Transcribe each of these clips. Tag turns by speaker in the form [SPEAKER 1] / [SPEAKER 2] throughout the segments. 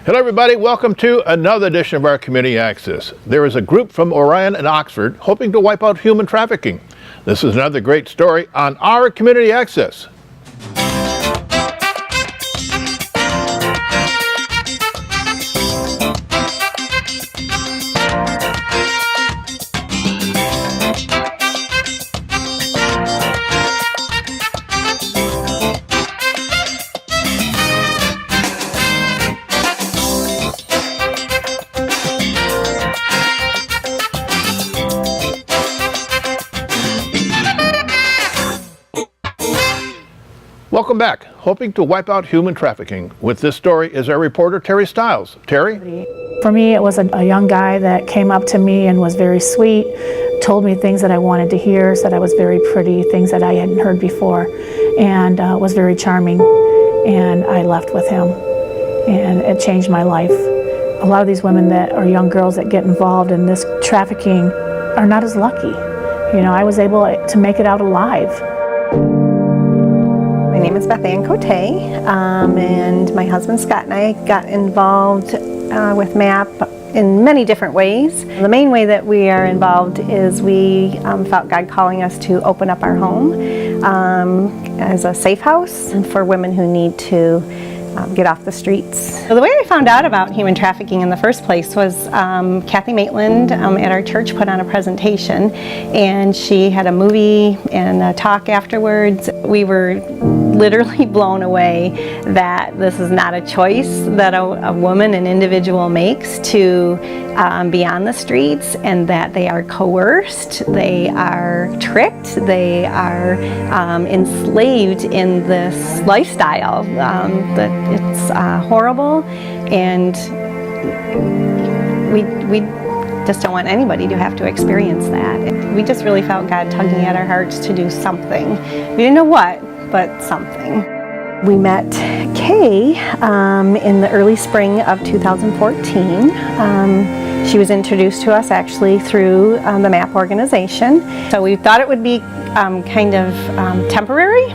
[SPEAKER 1] Hello everybody, welcome to another edition of our Community Access. There is a group from Orion and Oxford hoping to wipe out human trafficking. This is another great story on our Community Access. Welcome back. Hoping to wipe out human trafficking. With this story is our reporter, Carrie Stiles. Terry?
[SPEAKER 2] For me, it was a young guy that came up to me and was very sweet, told me things that I wanted to hear, said I was very pretty, things that I hadn't heard before, and was very charming. And I left with him, and it changed my life. A lot of these women that are young girls that get involved in this trafficking are not as lucky. You know, I was able to make it out alive.
[SPEAKER 3] My name is Beth Ian Cote, and my husband Scott and I got involved with MAP in many different ways. The main way that we are involved is we felt God calling us to open up our home as a safe house for women who need to get off the streets. So the way I found out about human trafficking in the first place was Kathy Maitland at our church put on a presentation, and she had a movie and a talk afterwards. We were literally blown away that this is not a choice that a woman, an individual makes to be on the streets, and that they are coerced, they are tricked, they are enslaved in this lifestyle. That it's horrible, and we just don't want anybody to have to experience that. We just really felt God tugging at our hearts to do something. We didn't know what, but something. We met Kay in the early spring of 2014. She was introduced to us actually through the MAP organization. So we thought it would be kind of temporary.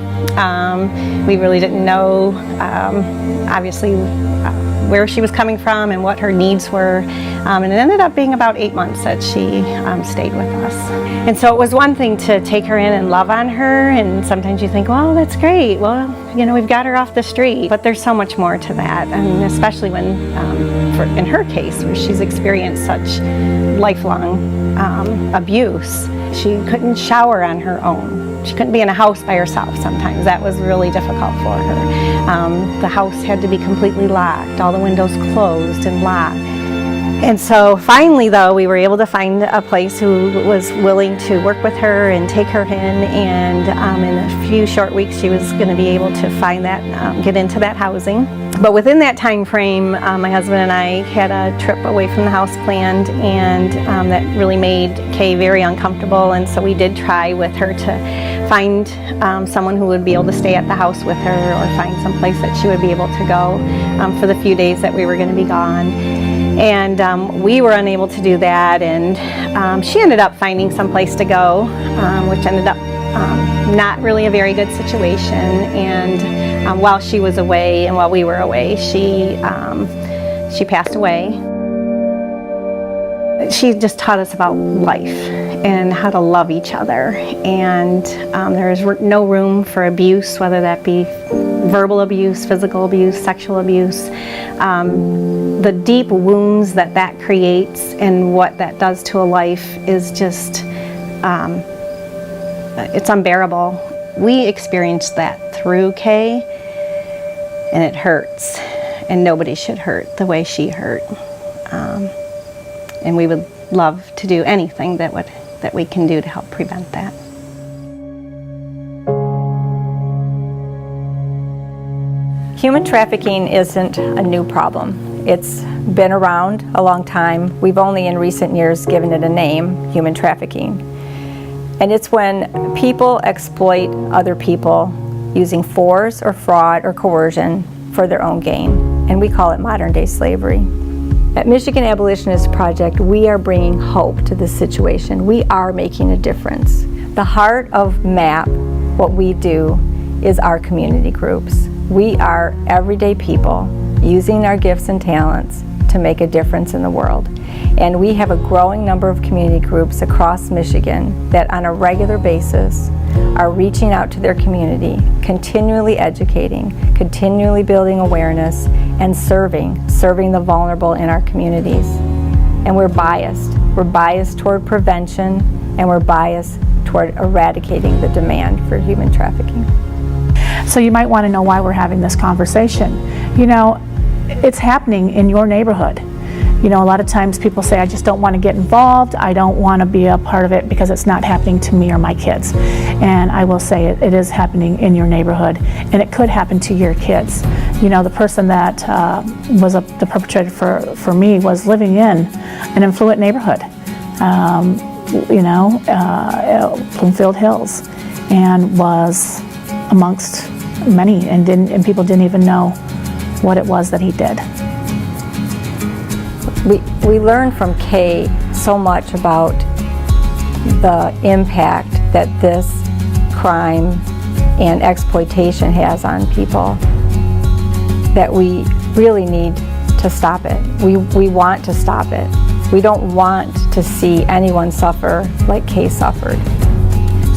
[SPEAKER 3] We really didn't know, obviously, where she was coming from and what her needs were. And it ended up being about 8 months that she stayed with us. And so it was one thing to take her in and love on her, and sometimes you think, well, that's great. Well, you know, we've got her off the street. But there's so much more to that, and especially when, in her case, where she's experienced such lifelong abuse. She couldn't shower on her own. She couldn't be in a house by herself sometimes. That was really difficult for her. The house had to be completely locked, all the windows closed and locked. And so finally, though, we were able to find a place who was willing to work with her and take her in, and in a few short weeks she was going to be able to find that, get into that housing. But within that time frame, my husband and I had a trip away from the house planned, and that really made Kay very uncomfortable, and so we did try with her to find someone who would be able to stay at the house with her, or find some place that she would be able to go for the few days that we were going to be gone. And we were unable to do that, and she ended up finding some place to go, which ended up not really a very good situation. And while she was away and while we were away, she passed away. She just taught us about life and how to love each other. And there is no room for abuse, whether that be verbal abuse, physical abuse, sexual abuse. The deep wounds that creates and what that does to a life is just, it's unbearable. We experienced that through Kay, and it hurts, and nobody should hurt the way she hurt. And we would love to do anything that we can do to help prevent that.
[SPEAKER 4] Human trafficking isn't a new problem. It's been around a long time. We've only in recent years given it a name, human trafficking. And it's when people exploit other people using force or fraud or coercion for their own gain. And we call it modern day slavery. At Michigan Abolitionist Project, we are bringing hope to this situation. We are making a difference. The heart of MAP, what we do, is our community groups. We are everyday people using our gifts and talents to make a difference in the world. And we have a growing number of community groups across Michigan that on a regular basis are reaching out to their community, continually educating, continually building awareness, and serving the vulnerable in our communities. And we're biased. We're biased toward prevention, and we're biased toward eradicating the demand for human trafficking.
[SPEAKER 2] So you might want to know why we're having this conversation. You know, it's happening in your neighborhood. You know, a lot of times people say, I just don't want to get involved, I don't want to be a part of it because it's not happening to me or my kids. And I will say it is happening in your neighborhood, and it could happen to your kids. You know, the person that was the perpetrator for me was living in an affluent neighborhood, Bloomfield Hills, and was amongst many, and people didn't even know what it was that he did.
[SPEAKER 4] We learned from Kay so much about the impact that this crime and exploitation has on people that we really need to stop it. We want to stop it. We don't want to see anyone suffer like Kay suffered.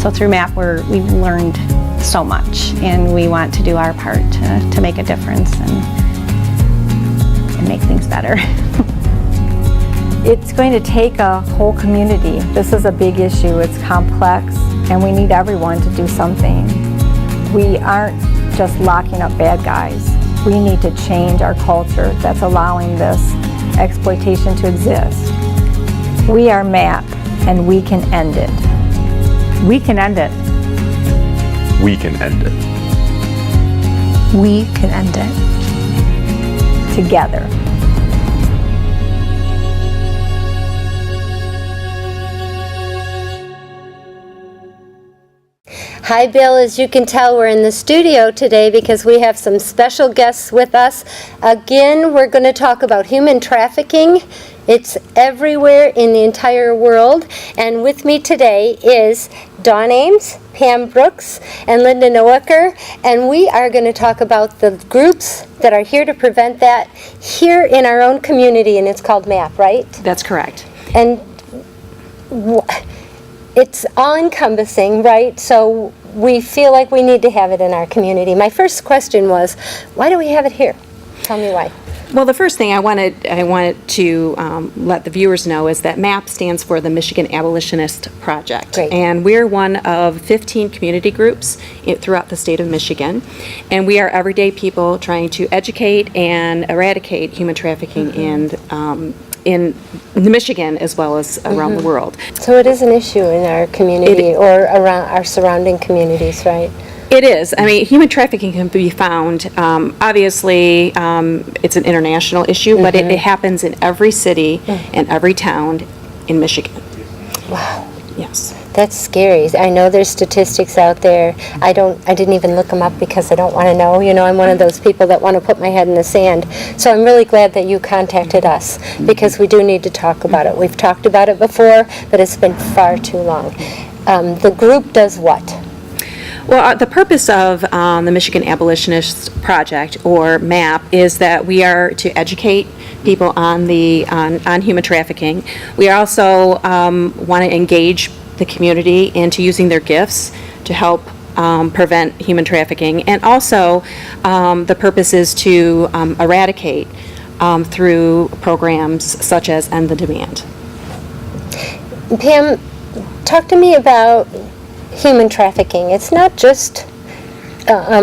[SPEAKER 3] So through MAP, we've learned so much, and we want to do our part to make a difference and make things better.
[SPEAKER 4] It's going to take a whole community. This is a big issue. It's complex, and we need everyone to do something. We aren't just locking up bad guys. We need to change our culture that's allowing this exploitation to exist. We are MAP, and we can end it.
[SPEAKER 2] We can end it.
[SPEAKER 5] We can end it.
[SPEAKER 6] We can end it.
[SPEAKER 4] Together.
[SPEAKER 7] Hi, Bill. As you can tell, we're in the studio today because we have some special guests with us. Again, we're going to talk about human trafficking. It's everywhere in the entire world. And with me today is Dawn Ames, Pam Brooks, and Linda Noacker. And we are going to talk about the groups that are here to prevent that here in our own community, and it's called MAP, right?
[SPEAKER 8] That's correct.
[SPEAKER 7] And it's all-encompassing, right? So we feel like we need to have it in our community. My first question was, why do we have it here? Tell me why.
[SPEAKER 8] Well, the first thing I wanted to let the viewers know is that MAP stands for the Michigan Abolitionist Project.
[SPEAKER 7] Great.
[SPEAKER 8] And we're one of 15 community groups throughout the state of Michigan. And we are everyday people trying to educate and eradicate human trafficking in Michigan as well as around the world.
[SPEAKER 7] So it is an issue in our community or around our surrounding communities, right?
[SPEAKER 8] It is. I mean, human trafficking can be found, obviously, it's an international issue, but it happens in every city and every town in Michigan.
[SPEAKER 7] Wow.
[SPEAKER 8] Yes.
[SPEAKER 7] That's scary. I know there's statistics out there. I didn't even look them up because I don't want to know. You know, I'm one of those people that want to put my head in the sand. So I'm really glad that you contacted us because we do need to talk about it. We've talked about it before, but it's been far too long. The group does what?
[SPEAKER 8] Well, the purpose of the Michigan Abolitionist Project, or MAP, is that we are to educate people on human trafficking. We also want to engage the community into using their gifts to help prevent human trafficking. And also, the purpose is to eradicate through programs such as End the Demand.
[SPEAKER 7] Pam, talk to me about human trafficking. It's not just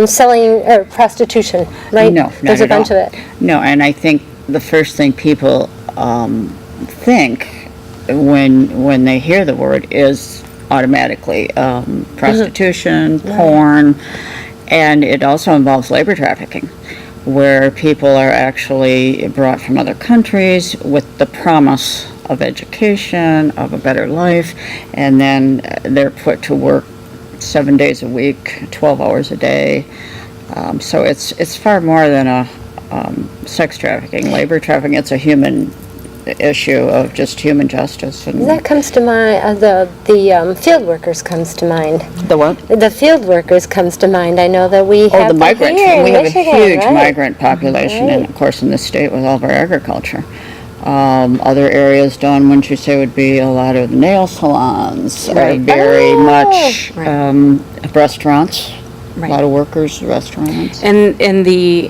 [SPEAKER 7] selling or prostitution, right?
[SPEAKER 9] No, not
[SPEAKER 7] There's a
[SPEAKER 9] at
[SPEAKER 7] bunch
[SPEAKER 9] all.
[SPEAKER 7] of it.
[SPEAKER 9] No, and I think the first thing people think when they hear the word is automatically prostitution, porn, and it also involves labor trafficking, where people are actually brought from other countries with the promise of education, of a better life, and then they're put to work 7 days a week, 12 hours a day. So it's far more than a sex trafficking, labor trafficking. It's issue of just human justice. And
[SPEAKER 7] That comes to mind, the field workers comes to mind.
[SPEAKER 9] the what?
[SPEAKER 7] The field workers comes to mind. I know that we have
[SPEAKER 9] Oh, the
[SPEAKER 7] them
[SPEAKER 9] migrants.
[SPEAKER 7] here in
[SPEAKER 9] We have a
[SPEAKER 7] Michigan,
[SPEAKER 9] huge
[SPEAKER 7] right?
[SPEAKER 9] migrant population, and of course in this state with all of our agriculture. Other areas, Dawn, wouldn't you say, would be a lot of nail salons,
[SPEAKER 8] Right.
[SPEAKER 9] very much
[SPEAKER 8] Right.
[SPEAKER 9] restaurants,
[SPEAKER 8] Right.
[SPEAKER 9] a lot of workers, restaurants.
[SPEAKER 8] And the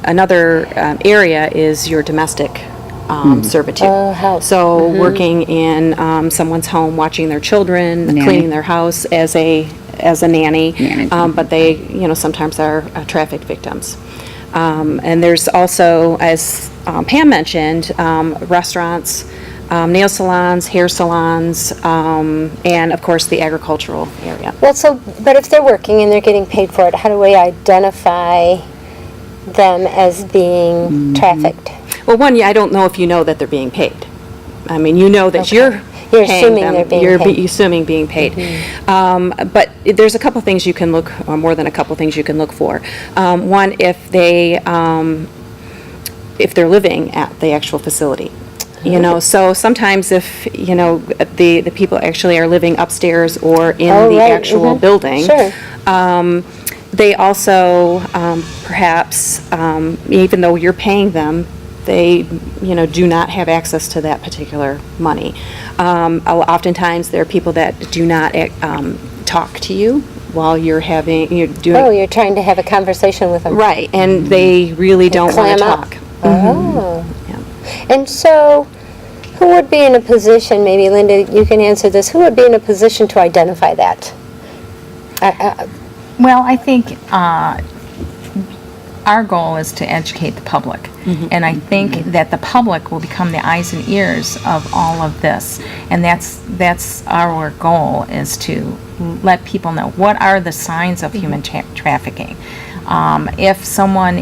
[SPEAKER 8] another area is your domestic servitude.
[SPEAKER 7] help.
[SPEAKER 8] So working in someone's home, watching their children,
[SPEAKER 9] Nanny.
[SPEAKER 8] cleaning their house as a nanny,
[SPEAKER 9] Nanny.
[SPEAKER 8] but they sometimes are trafficked victims. And there's also, as Pam mentioned, restaurants, nail salons, hair salons, and of course the agricultural area.
[SPEAKER 7] Well, but if they're working and they're getting paid for it, how do we identify them as being trafficked?
[SPEAKER 8] Well, one, I don't know if you know that they're being paid. I mean, you know that
[SPEAKER 7] Okay.
[SPEAKER 8] you're
[SPEAKER 7] You're
[SPEAKER 8] paying
[SPEAKER 7] assuming
[SPEAKER 8] them.
[SPEAKER 7] they're being
[SPEAKER 8] You're
[SPEAKER 7] paid.
[SPEAKER 8] assuming being paid. But there's a couple things you can look, or more than a couple things you can look for. One, if they're living at the actual facility. So sometimes if, the people actually are living upstairs or in
[SPEAKER 7] Oh,
[SPEAKER 8] the
[SPEAKER 7] right,
[SPEAKER 8] actual building.
[SPEAKER 7] Sure.
[SPEAKER 8] They also, perhaps, even though you're paying them, they, do not have access to that particular money. Oftentimes, there are people that do not talk to you while you're doing.
[SPEAKER 7] Oh, you're trying to have a conversation with them.
[SPEAKER 8] Right, and they really don't want
[SPEAKER 7] Clam
[SPEAKER 8] to
[SPEAKER 7] up.
[SPEAKER 8] talk.
[SPEAKER 7] Oh.
[SPEAKER 8] Yeah.
[SPEAKER 7] And so, who would be in a position, maybe Linda, you can answer this, who would be in a position to identify that?
[SPEAKER 10] Well, I think our goal is to educate the public. And I think that the public will become the eyes and ears of all of this. And that's our goal, is to let people know what are the signs of human trafficking. If someone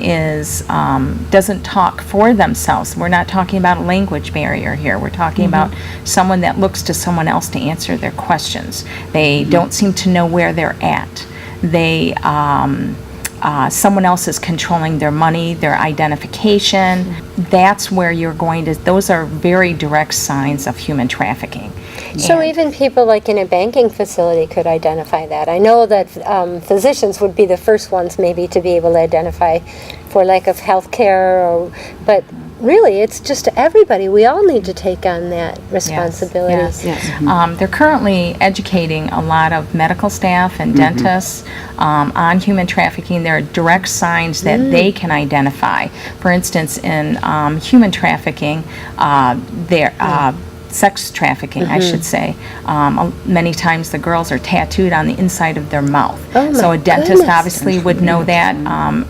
[SPEAKER 10] doesn't talk for themselves, we're not talking about a language barrier here. We're talking about someone that looks to someone else to answer their questions. They don't seem to know where they're at. They someone else is controlling their money, their identification. That's where those are very direct signs of human trafficking.
[SPEAKER 7] So even people like in a banking facility could identify that. I know that physicians would be the first ones maybe to be able to identify for lack of health care, but really it's just everybody. We all need to take on that responsibility.
[SPEAKER 10] Yes. They're currently educating a lot of medical staff and dentists on human trafficking. There are direct signs that they can identify. For instance, in human trafficking, sex trafficking, I should say. Many times the girls are tattooed on the inside of their mouth. So a dentist obviously would know that.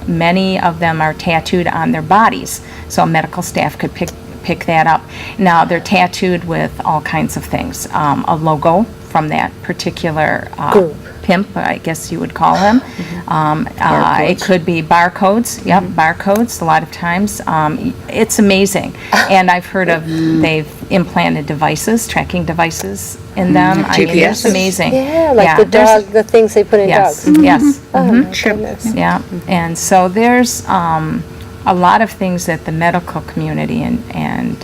[SPEAKER 10] Many of them are tattooed on their bodies, so a medical staff could pick that up. Now they're tattooed with all kinds of things. A logo from that particular pimp, I guess you would call him. It could be barcodes. Yep, barcodes. A lot of times, it's amazing. And I've heard of they've implanted devices, tracking devices in them. I mean, it's amazing.
[SPEAKER 7] Yeah, like the things they put in dogs.
[SPEAKER 10] Yes.
[SPEAKER 7] Oh my goodness.
[SPEAKER 10] Yeah, and so there's a lot of things that the medical community and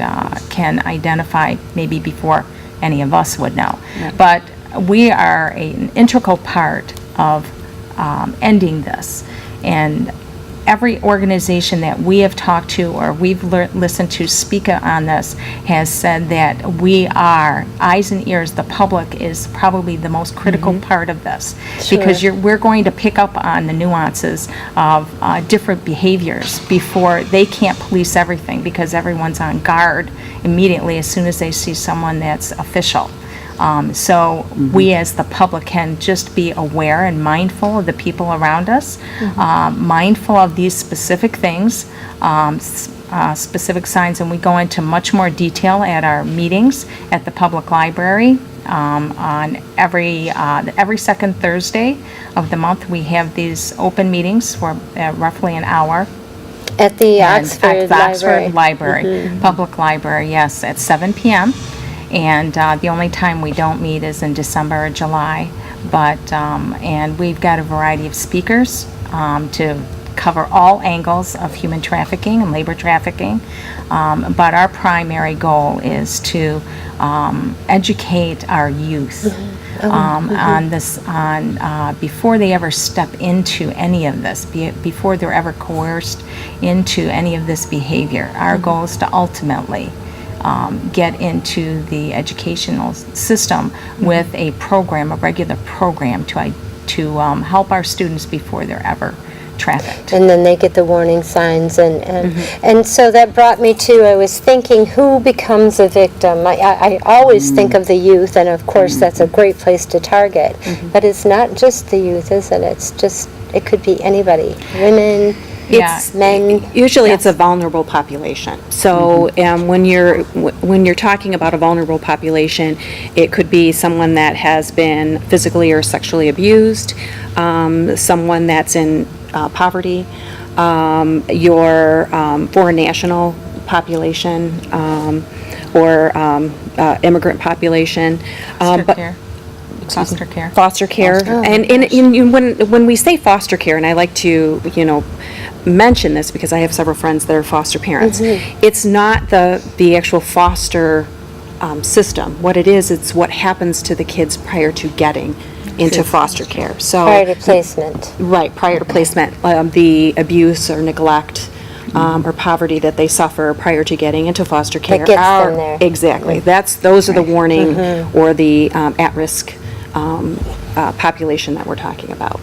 [SPEAKER 10] can identify maybe before any of us would know. But we are an integral part of ending this. And every organization that we have talked to or we've listened to speak on this has said that we are eyes and ears. The public is probably the most critical part of this, because we're going to pick up on the nuances of different behaviors before. They can't police everything because everyone's on guard immediately as soon as they see someone that's official. So we as the public can just be aware and mindful of the people around us, mindful of these specific things, specific signs, and we go into much more detail at our meetings at the public library. On every second Thursday of the month, we have these open meetings for roughly an hour.
[SPEAKER 7] At the
[SPEAKER 10] Oxford Library, Public Library, yes, at 7 p.m. And the only time we don't meet is in December or July. But and we've got a variety of speakers to cover all angles of human trafficking and labor trafficking, but our primary goal is to educate our youth on this, before they ever step into any of this, before they're ever coerced into any of this behavior. Our goal is to ultimately get into the educational system with a program, a regular program to help our students before they're ever trafficked.
[SPEAKER 7] And then they get the warning signs, and so that brought me to, I was thinking, who becomes a victim? I always think of the youth, and of course that's a great place to target, but it's not just the youth, is it? It's just, it could be anybody, women, men.
[SPEAKER 8] Usually it's a vulnerable population. So when you're talking about a vulnerable population, it could be someone that has been physically or sexually abused, someone that's in poverty, your foreign national population, or immigrant population.
[SPEAKER 10] Foster care.
[SPEAKER 8] Foster care. And when we say foster care, and I like to, mention this because I have several friends that are foster parents, it's not the actual foster system. What it is, it's what happens to the kids prior to getting into foster care. So
[SPEAKER 7] Prior to placement.
[SPEAKER 8] Right, prior to placement, the abuse or neglect or poverty that they suffer prior to getting into foster care.
[SPEAKER 7] That gets them there.
[SPEAKER 8] Exactly. Those are the warning or the at-risk population that we're talking about.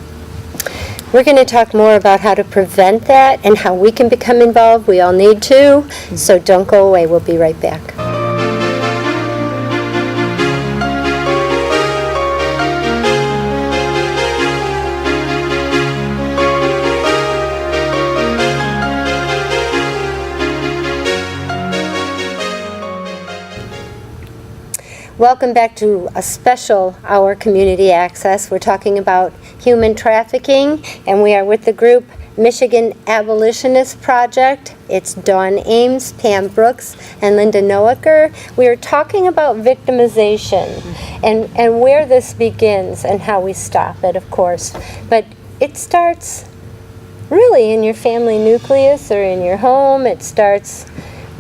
[SPEAKER 7] We're going to talk more about how to prevent that and how we can become involved. We all need to, so don't go away. We'll be right back. Welcome back to a special Our Community Access. We're talking about human trafficking, and we are with the group Michigan Abolitionist Project. It's Dawn Ames, Pam Brooks, and Linda Noacker. We are talking about victimization and where this begins and how we stop it, of course. But it starts really in your family nucleus or in your home. It starts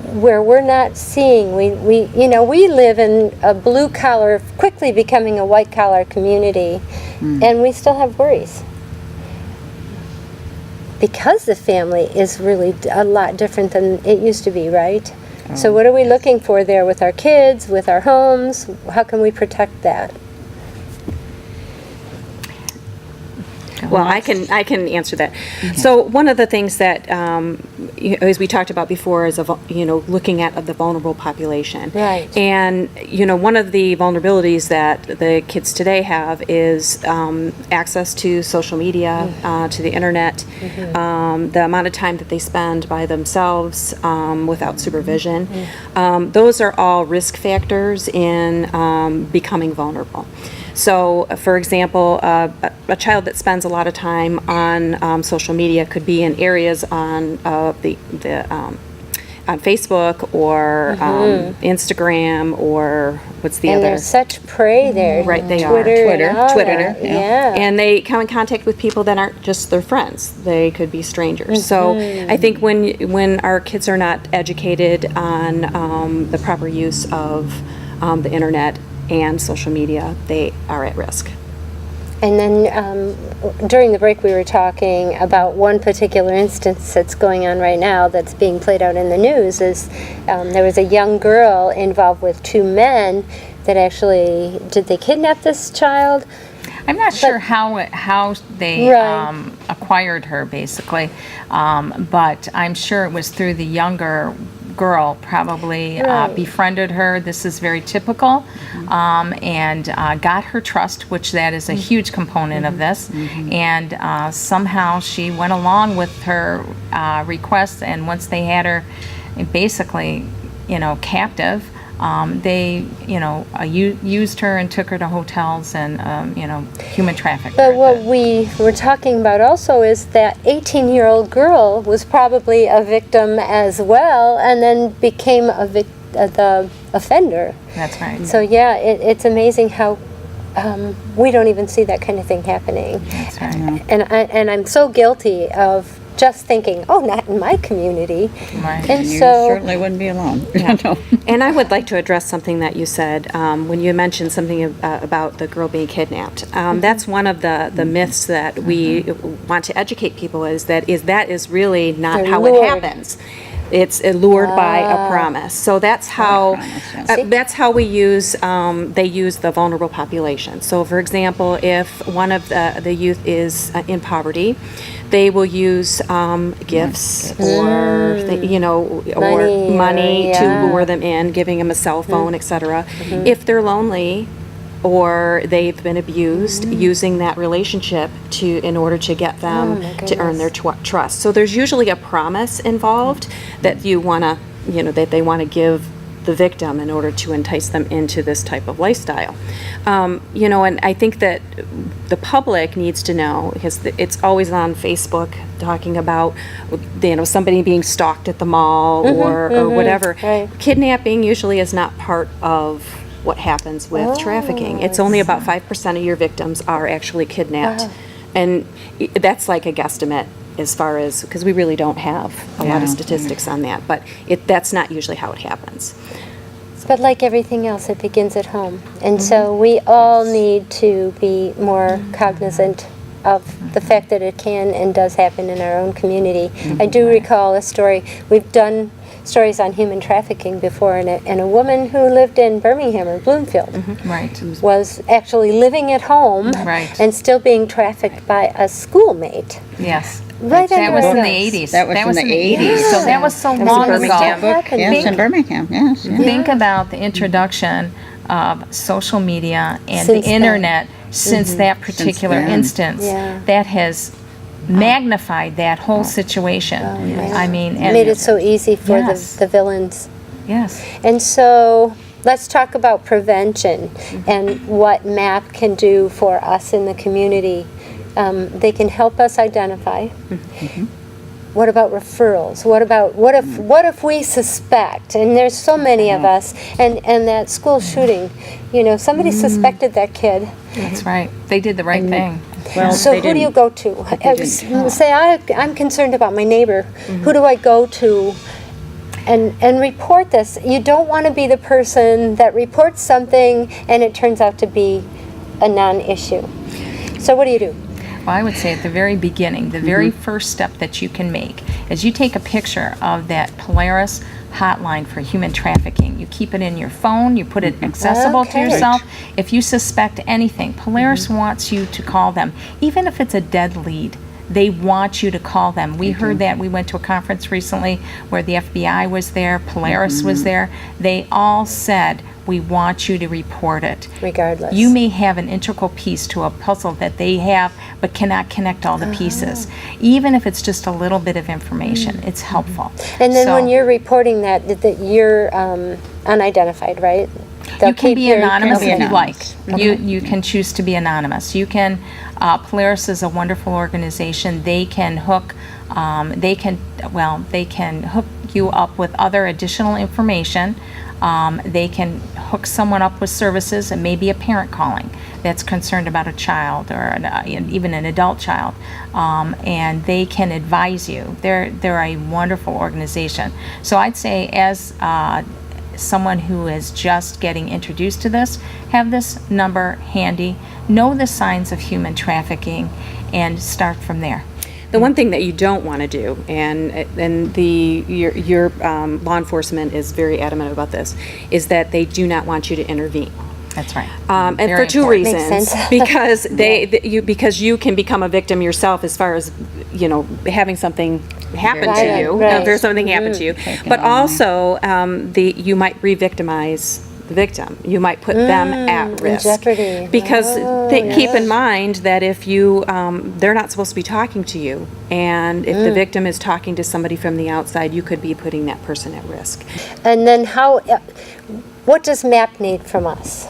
[SPEAKER 7] where we're not seeing. We live in a blue collar, quickly becoming a white collar community, and we still have worries because the family is really a lot different than it used to be, right? So what are we looking for there with our kids, with our homes? How can we protect that?
[SPEAKER 8] Well, I can answer that. So one of the things that, as we talked about before, is looking at the vulnerable population.
[SPEAKER 7] Right.
[SPEAKER 8] And one of the vulnerabilities that the kids today have is access to social media, to the internet, the amount of time that they spend by themselves without supervision. Those are all risk factors in becoming vulnerable. So, for example, a child that spends a lot of time on social media could be in areas on on Facebook or Instagram, or what's the other?
[SPEAKER 7] And there's such prey there.
[SPEAKER 8] Right, they
[SPEAKER 7] Twitter.
[SPEAKER 8] are. Twitter.
[SPEAKER 7] Yeah.
[SPEAKER 8] And they come in contact with people that aren't just their friends. They could be strangers. So I think when our kids are not educated on the proper use of the internet and social media, they are at risk.
[SPEAKER 7] And then during the break we were talking about one particular instance that's going on right now that's being played out in the news is there was a young girl involved with two men that actually, did they kidnap this child?
[SPEAKER 10] I'm not sure how they acquired her, basically, but I'm sure it was through the younger girl, probably befriended her. This is very typical, and got her trust, which that is a huge component of this, and somehow she went along with her requests, and once they had her basically, captive, they, used her and took her to hotels and, human trafficked her.
[SPEAKER 7] But what we were talking about also is that 18-year-old girl was probably a victim as well, and then became the offender.
[SPEAKER 10] That's right.
[SPEAKER 7] So yeah, it's amazing how we don't even see that kind of thing happening.
[SPEAKER 10] That's right.
[SPEAKER 7] And I'm so guilty of just thinking, oh, not in my community.
[SPEAKER 10] Right.
[SPEAKER 7] And
[SPEAKER 9] You
[SPEAKER 7] so,
[SPEAKER 9] certainly wouldn't be alone. No.
[SPEAKER 8] And I would like to address something that you said when you mentioned something about the girl being kidnapped. That's one of the myths that we want to educate people is that is really not
[SPEAKER 7] They're
[SPEAKER 8] how
[SPEAKER 7] lured.
[SPEAKER 8] it happens. It's lured by a promise. So that's how we use. They use the vulnerable population. So, for example, if one of the youth is in poverty, they will use gifts or money to lure them in, giving them a cell phone, etc. If they're lonely or they've been abused, using that relationship in order to get them to earn their trust. So there's usually a promise involved that you want to, that they want to give the victim in order to entice them into this type of lifestyle. And I think that the public needs to know, because it's always on Facebook talking about, somebody being stalked at the mall or whatever.
[SPEAKER 7] Right.
[SPEAKER 8] Kidnapping usually is not part of what happens with trafficking. It's only about 5% of your victims are actually kidnapped.
[SPEAKER 7] Wow.
[SPEAKER 8] And that's like a guesstimate as far as, because we really don't have a lot of statistics on that, but that's not usually how it happens.
[SPEAKER 7] but like everything else, it begins at home. And so we all need to be more cognizant of the fact that it can and does happen in our own community. I do recall a story. We've done stories on human trafficking before, and a woman who lived in Birmingham or Bloomfield
[SPEAKER 10] Right.
[SPEAKER 7] was actually living at home
[SPEAKER 10] Right.
[SPEAKER 7] and still being trafficked by a schoolmate.
[SPEAKER 10] Yes.
[SPEAKER 7] Right
[SPEAKER 10] That
[SPEAKER 7] under
[SPEAKER 10] was
[SPEAKER 7] our
[SPEAKER 10] in the
[SPEAKER 7] nose.
[SPEAKER 10] 80s.
[SPEAKER 9] That was in the 80s.
[SPEAKER 10] So that was so
[SPEAKER 7] That was
[SPEAKER 10] long
[SPEAKER 7] in Birmingham.
[SPEAKER 10] ago.
[SPEAKER 7] Happened.
[SPEAKER 9] Yes, in
[SPEAKER 10] Think-
[SPEAKER 9] Birmingham, yes.
[SPEAKER 10] Think about the introduction of social media and
[SPEAKER 7] Since
[SPEAKER 10] the
[SPEAKER 7] then.
[SPEAKER 10] internet since that particular
[SPEAKER 9] then.
[SPEAKER 10] instance.
[SPEAKER 7] Yeah.
[SPEAKER 10] That has magnified that whole situation. I mean, and
[SPEAKER 7] Made it so easy for
[SPEAKER 10] Yes.
[SPEAKER 7] the villains.
[SPEAKER 10] yes.
[SPEAKER 7] And so let's talk about prevention and what MAP can do for us in the community. They can help us identify. What about referrals? What if we suspect, and there's so many of us, and that school shooting, somebody suspected that kid.
[SPEAKER 10] That's right. They did the right thing.
[SPEAKER 9] Well,
[SPEAKER 7] So
[SPEAKER 9] they
[SPEAKER 7] who do you
[SPEAKER 9] didn't-
[SPEAKER 7] go to? Say I'm concerned about my neighbor. Who do I go to? And report this. You don't want to be the person that reports something and it turns out to be a non-issue. So what do you do?
[SPEAKER 10] Well, I would say at the very beginning, the very first step that you can make is you take a picture of that Polaris hotline for human trafficking. You keep it in your phone, you put it accessible to
[SPEAKER 7] Okay.
[SPEAKER 10] yourself. If you suspect anything, Polaris wants you to call them, even if it's a dead lead. They want you to call them. We heard that. We went to a conference recently where the FBI was there, Polaris was there. They all said, we want you to report it.
[SPEAKER 7] Regardless.
[SPEAKER 10] You may have an integral piece to a puzzle that they have, but cannot connect all the pieces. Even if it's just a little bit of information, it's helpful.
[SPEAKER 7] And then
[SPEAKER 10] So,
[SPEAKER 7] when you're reporting that you're unidentified, right? They'll
[SPEAKER 10] you can
[SPEAKER 7] keep
[SPEAKER 10] be
[SPEAKER 7] your
[SPEAKER 10] anonymous if you like.
[SPEAKER 7] information.
[SPEAKER 10] You can choose to be anonymous. You can. Polaris is a wonderful organization. They can hook. They can hook you up with other additional information. They can hook someone up with services, and maybe a parent calling that's concerned about a child or even an adult child, and they can advise you. They're a wonderful organization. So I'd say as someone who is just getting introduced to this, have this number handy, know the signs of human trafficking, and start from there.
[SPEAKER 8] The one thing that you don't want to do, and your law enforcement is very adamant about this, is that they do not want you to intervene.
[SPEAKER 10] That's right.
[SPEAKER 8] And
[SPEAKER 10] Very
[SPEAKER 8] for two
[SPEAKER 10] important.
[SPEAKER 7] Makes
[SPEAKER 8] reasons,
[SPEAKER 7] sense.
[SPEAKER 8] because because you can become a victim yourself as far as having something happen to
[SPEAKER 7] Right,
[SPEAKER 8] you.
[SPEAKER 7] right.
[SPEAKER 8] If there's something happen to you, but also you might re-victimize the victim. You might put them at risk.
[SPEAKER 7] jeopardy.
[SPEAKER 8] Because
[SPEAKER 7] Oh,
[SPEAKER 8] keep in mind that if you they're not supposed to be talking to you, and if the victim is talking to somebody from the outside, you could be putting that person at risk.
[SPEAKER 7] And then what does MAP need from us?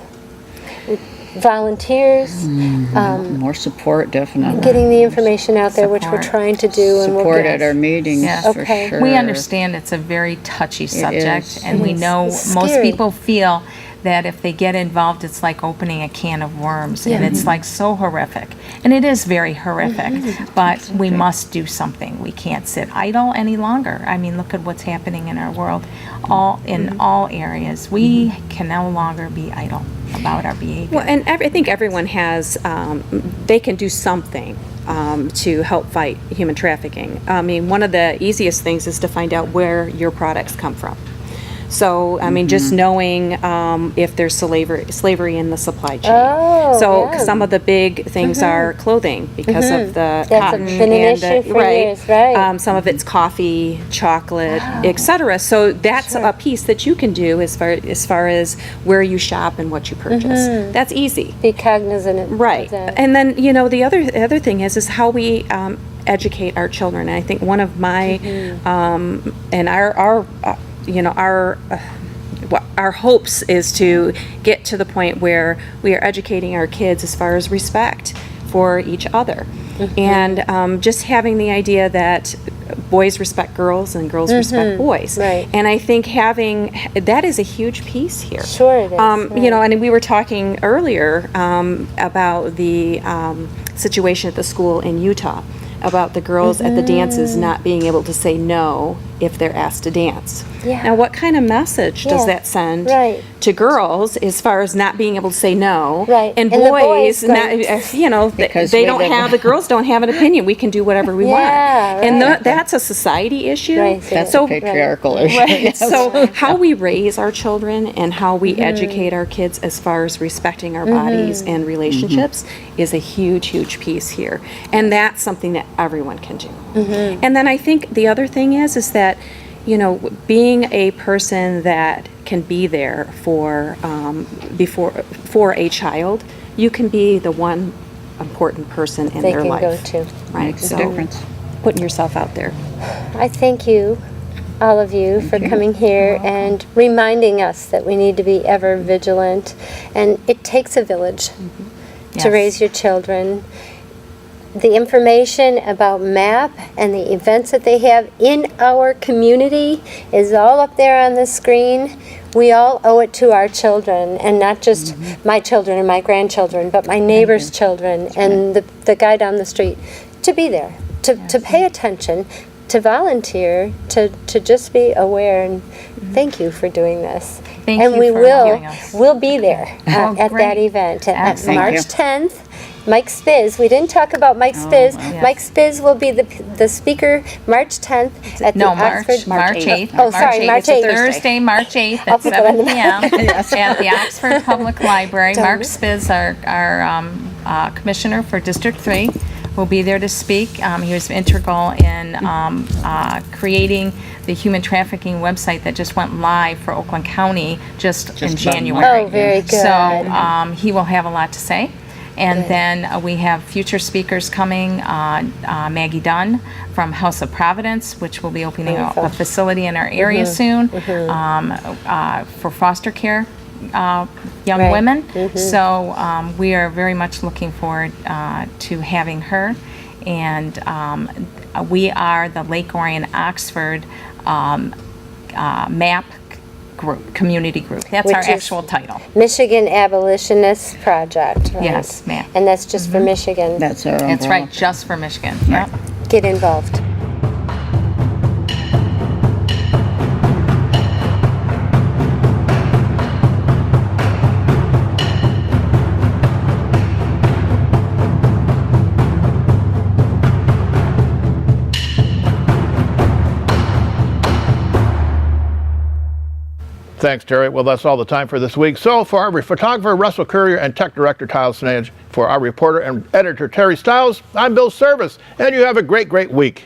[SPEAKER 7] Volunteers,
[SPEAKER 9] More support, definitely.
[SPEAKER 7] getting the information out there, which we're
[SPEAKER 10] Support.
[SPEAKER 7] trying to do, and we'll
[SPEAKER 9] Support
[SPEAKER 7] get.
[SPEAKER 9] at our meetings,
[SPEAKER 10] Yes.
[SPEAKER 9] for
[SPEAKER 7] Okay.
[SPEAKER 9] sure.
[SPEAKER 10] We understand it's a very touchy subject,
[SPEAKER 9] is.
[SPEAKER 10] and we
[SPEAKER 7] It is.
[SPEAKER 10] know
[SPEAKER 7] It's
[SPEAKER 10] most
[SPEAKER 7] scary.
[SPEAKER 10] people feel that if they get involved, it's like opening a can of worms, and it's like so horrific. And it is very horrific, but we must do something. We can't sit idle any longer. I mean, look at what's happening in our world, in all areas. We can no longer be idle about our behavior.
[SPEAKER 8] Well, and I think everyone has, they can do something to help fight human trafficking. I mean, one of the easiest things is to find out where your products come from. So, I mean, just knowing if there's slavery in the supply chain. So, some of the big things are clothing because of the cotton
[SPEAKER 7] been an issue for years, right.
[SPEAKER 8] Some of it's coffee, chocolate, etc. So that's a piece that you can do as far as where you shop and what you purchase. That's easy.
[SPEAKER 7] Be cognizant of
[SPEAKER 8] Right.
[SPEAKER 7] that.
[SPEAKER 8] And then, you know, the other thing is how we educate our children. And I think one of my and our hopes is to get to the point where we are educating our kids as far as respect for each other. And just having the idea that boys respect girls and girls respect boys.
[SPEAKER 7] Right.
[SPEAKER 8] And I think having that is a huge piece here.
[SPEAKER 7] Sure it is.
[SPEAKER 8] You know, and we were talking earlier about the situation at the school in Utah, about the girls at the dances not being able to say no if they're asked to dance.
[SPEAKER 7] Yeah.
[SPEAKER 8] Now, what kind of message does that send to girls as far as not being able to say no?
[SPEAKER 7] Right.
[SPEAKER 8] And
[SPEAKER 7] And the
[SPEAKER 8] boys,
[SPEAKER 7] boys
[SPEAKER 8] not, you know, they don't have, the girls don't have an opinion. We can do whatever we want. And that's a society issue.
[SPEAKER 7] Right.
[SPEAKER 9] That's
[SPEAKER 8] So-
[SPEAKER 9] a patriarchal issue.
[SPEAKER 8] Right. So how we raise our children and how we educate our kids as far as respecting our bodies and relationships is a huge, huge piece here. And that's something that everyone can do. And then I think the other thing is that, you know, being a person that can be there for a child, you can be the one important person in
[SPEAKER 7] They
[SPEAKER 8] their
[SPEAKER 7] can
[SPEAKER 8] life.
[SPEAKER 7] go to.
[SPEAKER 8] Right.
[SPEAKER 9] Makes a difference.
[SPEAKER 8] Putting yourself out there.
[SPEAKER 7] I thank you, all of you, for coming here and reminding us that we need to be ever vigilant. And it takes a village to raise your children. The information about MAP and the events that they have in our community is all up there on the screen. We all owe it to our children, and not just my children and my grandchildren, but my neighbor's children and the guy down the street, to be there, to pay attention, to volunteer, to just be aware. And thank you for doing this.
[SPEAKER 10] Thank
[SPEAKER 7] and
[SPEAKER 10] you
[SPEAKER 7] we
[SPEAKER 10] for
[SPEAKER 7] will
[SPEAKER 10] having us.
[SPEAKER 7] we'll be there at that
[SPEAKER 10] great.
[SPEAKER 7] event at
[SPEAKER 10] Excellent.
[SPEAKER 7] March
[SPEAKER 9] Thank you.
[SPEAKER 7] 10th. Mike Spiz. We didn't talk about Mike Spiz.
[SPEAKER 10] yes.
[SPEAKER 7] Mike Spiz will be the speaker March 10th at the Oxford.
[SPEAKER 10] March 8th.
[SPEAKER 7] Oh, sorry, March 8th.
[SPEAKER 10] It's a Thursday, March 8th
[SPEAKER 7] I'll
[SPEAKER 10] at
[SPEAKER 7] put that on
[SPEAKER 10] 7
[SPEAKER 7] the
[SPEAKER 10] p.m. at the Oxford Public Library. Mark Spiz, our commissioner for District 3, will be there to speak. He was integral in creating the human trafficking website that just went live for Oakland County just in
[SPEAKER 9] about
[SPEAKER 10] January.
[SPEAKER 7] Oh, very good.
[SPEAKER 10] So he will have a lot to say. And then we have future speakers coming, Maggie Dunn from House of Providence, which will be opening a facility in our area soon for foster care young women. So we are very much looking forward to having her. And we are the Lake Orion Oxford MAP group, community group. That's
[SPEAKER 7] Which
[SPEAKER 10] our
[SPEAKER 7] is
[SPEAKER 10] actual title.
[SPEAKER 7] Michigan Abolitionist Project, right?
[SPEAKER 10] Yes, ma'am.
[SPEAKER 7] And that's just for Michigan.
[SPEAKER 9] That's our
[SPEAKER 10] That's
[SPEAKER 9] umbrella.
[SPEAKER 10] right, just for Michigan. Yep.
[SPEAKER 7] Get involved.
[SPEAKER 1] Thanks, Terry. Well, that's all the time for this week. So, for our photographer, Russell Courier, and tech director, Kyle Snage, for our reporter and editor, Terry Stiles, I'm Bill Service, and you have a great, great week.